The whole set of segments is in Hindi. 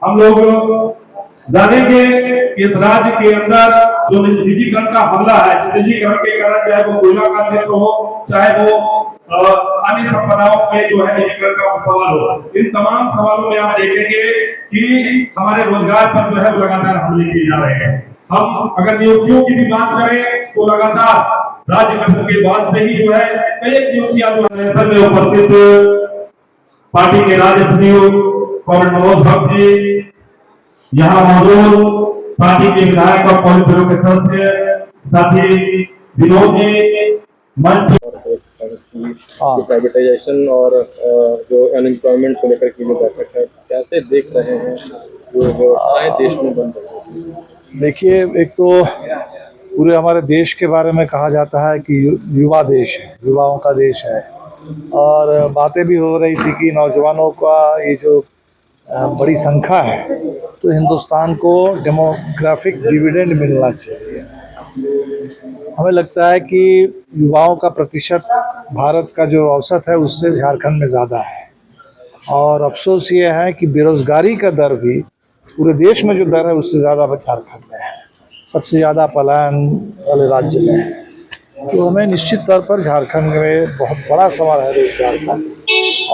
हम लोग जानेंगे कि इस राज्य के अंदर जो निजीकरण का हमला है, निजीकरण के कारण चाहे वो कोयला का क्षेत्र हो, चाहे वो अन्य संपदाओं में जो है निजीकरण का सवाल हो, इन तमाम सवालों में आप देखेंगे कि हमारे रोजगार पर जो है लगातार हमले किए जा रहे हैं। हम अगर नियुक्तियों की भी बात करें तो लगातार राज्य गठन के बाद से ही जो है कई नियुक्तियां में उपस्थित पार्टी के राज्य सचिव कॉमरेड मनोज भट्ट जी, यहाँ मौजूद पार्टी के विधायक और पोलित ब्यूरो के सदस्य साथी विनोद जी, मंच प्राइवेटाइजेशन और जो अनएम्प्लॉयमेंट को लेकर की जो बैठक है, कैसे देख रहे हैं जो व्यवस्थाएं देश में बन रही हैं? देखिए, एक तो पूरे हमारे देश के बारे में कहा जाता है कि युवा देश है, युवाओं का देश है, और बातें भी हो रही थी कि नौजवानों का ये जो बड़ी संख्या है तो हिंदुस्तान को डेमोग्राफिक डिविडेंड मिलना चाहिए। हमें लगता है कि युवाओं का प्रतिशत भारत का जो औसत है उससे झारखंड में ज़्यादा है, और अफसोस ये है कि बेरोज़गारी का दर भी पूरे देश में जो दर है उससे ज़्यादा झारखंड में है, सबसे ज़्यादा पलायन वाले राज्य में है। तो हमें निश्चित तौर पर झारखंड में बहुत बड़ा सवाल है रोजगार का,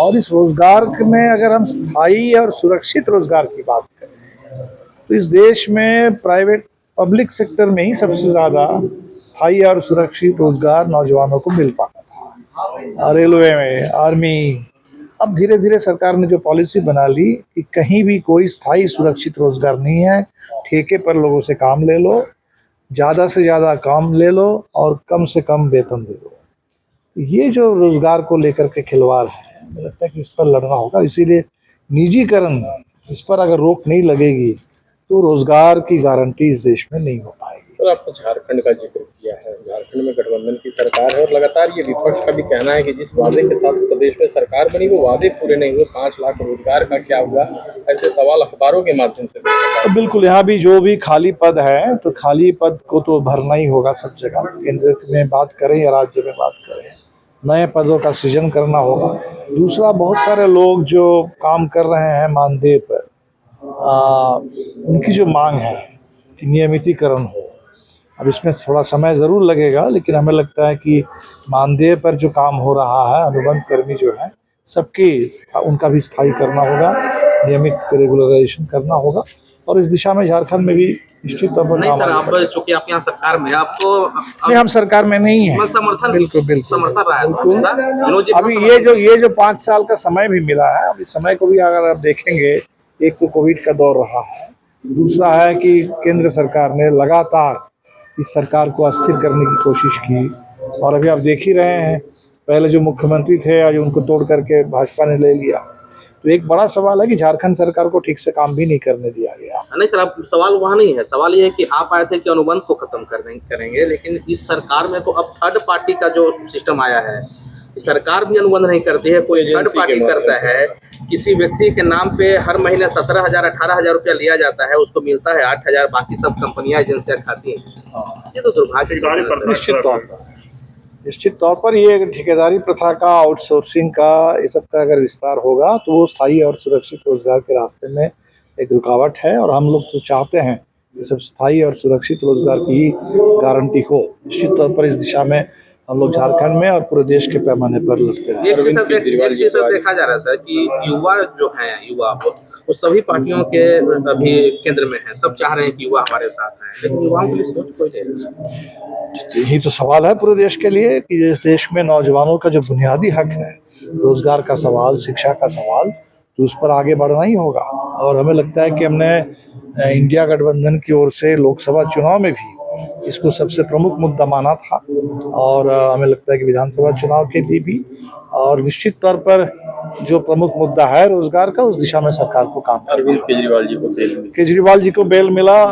और इस रोजगार में अगर हम स्थायी और सुरक्षित रोजगार की बात करें तो इस देश में प्राइवेट पब्लिक सेक्टर में ही सबसे ज़्यादा स्थायी और सुरक्षित रोजगार नौजवानों को मिल पाता था। रेलवे में, आर्मी, अब धीरे धीरे सरकार ने जो पॉलिसी बना ली कि कहीं भी कोई स्थायी सुरक्षित रोजगार नहीं है, ठेके पर लोगों से काम ले लो, ज़्यादा से ज़्यादा काम ले लो और कम से कम वेतन दे दो। ये जो रोज़गार को लेकर के खिलवाड़ है, मुझे लगता है कि इस पर लड़ना होगा। इसीलिए निजीकरण, इस पर अगर रोक नहीं लगेगी तो रोज़गार की गारंटी इस देश में नहीं हो पाएगी। सर, आपने झारखंड का जिक्र किया है, झारखंड में गठबंधन की सरकार है और लगातार ये विपक्ष का भी कहना है कि जिस वादे के साथ प्रदेश में सरकार बनी वो वादे पूरे नहीं हुए। 5 लाख रोजगार का क्या हुआ, ऐसे सवाल अखबारों के माध्यम से। तो बिल्कुल, यहाँ भी जो भी खाली पद है तो खाली पद को तो भरना ही होगा सब जगह, केंद्र में बात करें या राज्य में बात करें, नए पदों का सृजन करना होगा। दूसरा, बहुत सारे लोग जो काम कर रहे हैं मानदेय पर, उनकी जो मांग है कि नियमितीकरण हो। अब इसमें थोड़ा समय ज़रूर लगेगा, लेकिन हमें लगता है कि मानदेय पर जो काम हो रहा है, अनुबंध कर्मी जो है सबकी, उनका भी स्थायी करना होगा, नियमित रेगुलराइजेशन करना होगा, और इस दिशा में झारखंड में भी निश्चित तौर पर नहीं सर, आप चूंकि आप यहाँ सरकार में, आपको नहीं, हम सरकार में नहीं है, समर्थन बिल्कुल बिल्कुल समर्थन रहा है बिल्कुल। अभी ये जो 5 साल का समय भी मिला है, अभी समय को भी अगर आप देखेंगे, एक तो कोविड का दौर रहा है, दूसरा है कि केंद्र सरकार ने लगातार इस सरकार को अस्थिर करने की कोशिश की, और अभी आप देख ही रहे हैं, पहले जो मुख्यमंत्री थे आज उनको तोड़ करके भाजपा ने ले लिया। तो एक बड़ा सवाल है कि झारखंड सरकार को ठीक से काम भी नहीं करने दिया गया। नहीं सर, अब सवाल वहाँ नहीं है, सवाल ये है कि आप आए थे कि अनुबंध को खत्म करेंगे, लेकिन इस सरकार में तो अब थर्ड पार्टी का जो सिस्टम आया है, सरकार भी अनुबंध नहीं करती है, कोई थर्ड पार्टी करता है। किसी व्यक्ति के नाम पे हर महीने 17,000 18,000 रुपया लिया जाता है, उसको मिलता है 8,000, बाकी सब कंपनियां एजेंसियां खाती हैं। ये तो दुर्भाग्य। निश्चित तौर पर ये ठेकेदारी प्रथा का, आउटसोर्सिंग का, ये सब का अगर विस्तार होगा तो वो स्थायी और सुरक्षित रोजगार के रास्ते में एक रुकावट है, और हम लोग तो चाहते हैं कि सब स्थायी और सुरक्षित रोजगार की गारंटी हो। निश्चित तौर पर इस दिशा में हम लोग झारखंड में और पूरे देश के पैमाने पर लड़ते हैं। एक चीज देखा जा रहा है सर कि युवा जो है, युवा वो सभी पार्टियों के अभी केंद्र में है, सब चाह रहे हैं कि युवा हमारे साथ हैं, लेकिन युवाओं के लिए सोच कोई नहीं। यही तो सवाल है पूरे देश के लिए कि इस देश में नौजवानों का जो बुनियादी हक है, रोजगार का सवाल, शिक्षा का सवाल, तो उस पर आगे बढ़ना ही होगा। और हमें लगता है कि हमने इंडिया गठबंधन की ओर से लोकसभा चुनाव में भी इसको सबसे प्रमुख मुद्दा माना था, और हमें लगता है कि विधानसभा चुनाव के लिए भी, और निश्चित तौर पर जो प्रमुख मुद्दा है रोजगार का, उस दिशा में सरकार को काम करना। अरविंद केजरीवाल जी को बेल मिला,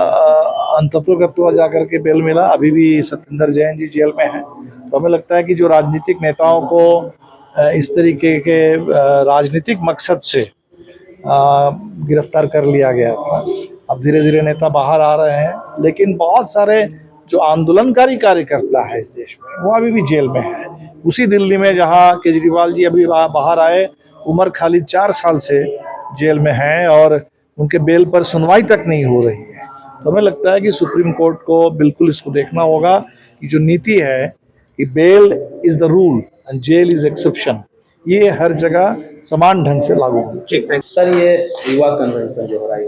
अंततः जाकर के बेल मिला। अभी भी सत्येंद्र जैन जी जेल में हैं। तो हमें लगता है कि जो राजनीतिक नेताओं को इस तरीके के राजनीतिक मकसद से गिरफ्तार कर लिया गया था, अब धीरे धीरे नेता बाहर आ रहे हैं, लेकिन बहुत सारे जो आंदोलनकारी कार्यकर्ता है इस देश में, वो अभी भी जेल में है। उसी दिल्ली में जहां केजरीवाल जी अभी बाहर आए, उमर खालिद 4 साल से जेल में हैं, और उनके बेल पर सुनवाई तक नहीं हो रही है। तो हमें लगता है कि सुप्रीम कोर्ट को बिल्कुल इसको देखना होगा कि जो नीति है कि bail is the rule and jail is exception, ये हर जगह समान ढंग से लागू होनी चाहिए। ठीक है सर, ये युवा कन्वेंशन जो हो रहा है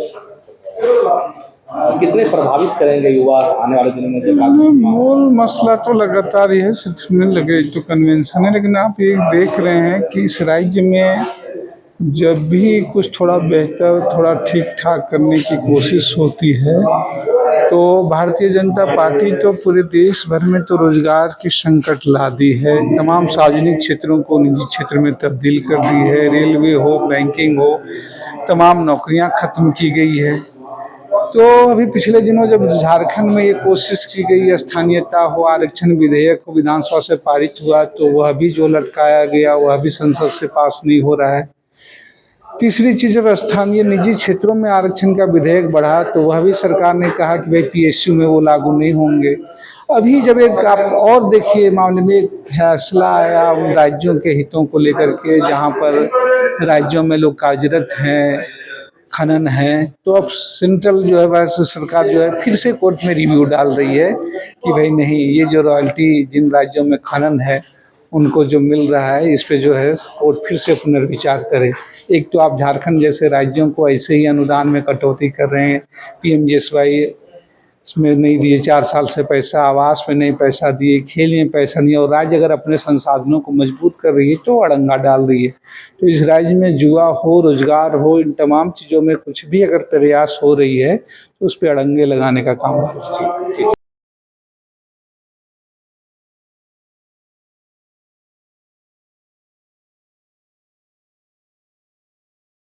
कितने प्रभावित करेंगे युवा आने वाले दिनों में जब मूल मसला तो लगातार ये है, सिर्फ सुनने लगे तो कन्वेंशन है, लेकिन आप ये देख रहे हैं कि इस राज्य में जब भी कुछ थोड़ा बेहतर, थोड़ा ठीक ठाक करने की कोशिश होती है तो भारतीय जनता पार्टी तो पूरे देश भर में तो रोजगार की संकट ला दी है, तमाम सार्वजनिक क्षेत्रों को निजी क्षेत्र में तब्दील कर दी है, रेलवे हो, बैंकिंग हो, तमाम नौकरियां खत्म की गई है। तो अभी पिछले दिनों जब झारखंड में ये कोशिश की गई स्थानीयता हो, आरक्षण विधेयक को विधानसभा से पारित हुआ तो वह भी जो लटकाया गया वह भी संसद से पास नहीं हो रहा है। तीसरी चीज़, जब स्थानीय निजी क्षेत्रों में आरक्षण का विधेयक बढ़ा तो वह भी सरकार ने कहा कि भाई पीएसयू में वो लागू नहीं होंगे। अभी जब एक आप और देखिए मामले में एक फैसला आया उन राज्यों के हितों को लेकर के जहाँ पर राज्यों में लोग कार्यरत हैं, खनन है, तो अब सेंट्रल जो है वैसे सरकार जो है फिर से कोर्ट में रिव्यू डाल रही है कि भाई नहीं, ये जो रॉयल्टी जिन राज्यों में खनन है उनको जो मिल रहा है इस पे जो है कोर्ट फिर से पुनर्विचार करे। एक तो आप झारखंड जैसे राज्यों को ऐसे ही अनुदान में कटौती कर रहे हैं, पीएमजीएसवाई इसमें नहीं दिए 4 साल से पैसा, आवास में नहीं पैसा दिए, खेल में पैसा नहीं, और राज्य अगर अपने संसाधनों को मजबूत कर रही है तो अड़ंगा डाल रही है। तो इस राज्य में जुआ हो, रोजगार हो, इन तमाम चीज़ों में कुछ भी अगर प्रयास हो रही है तो उस पर अड़ंगे लगाने का काम है।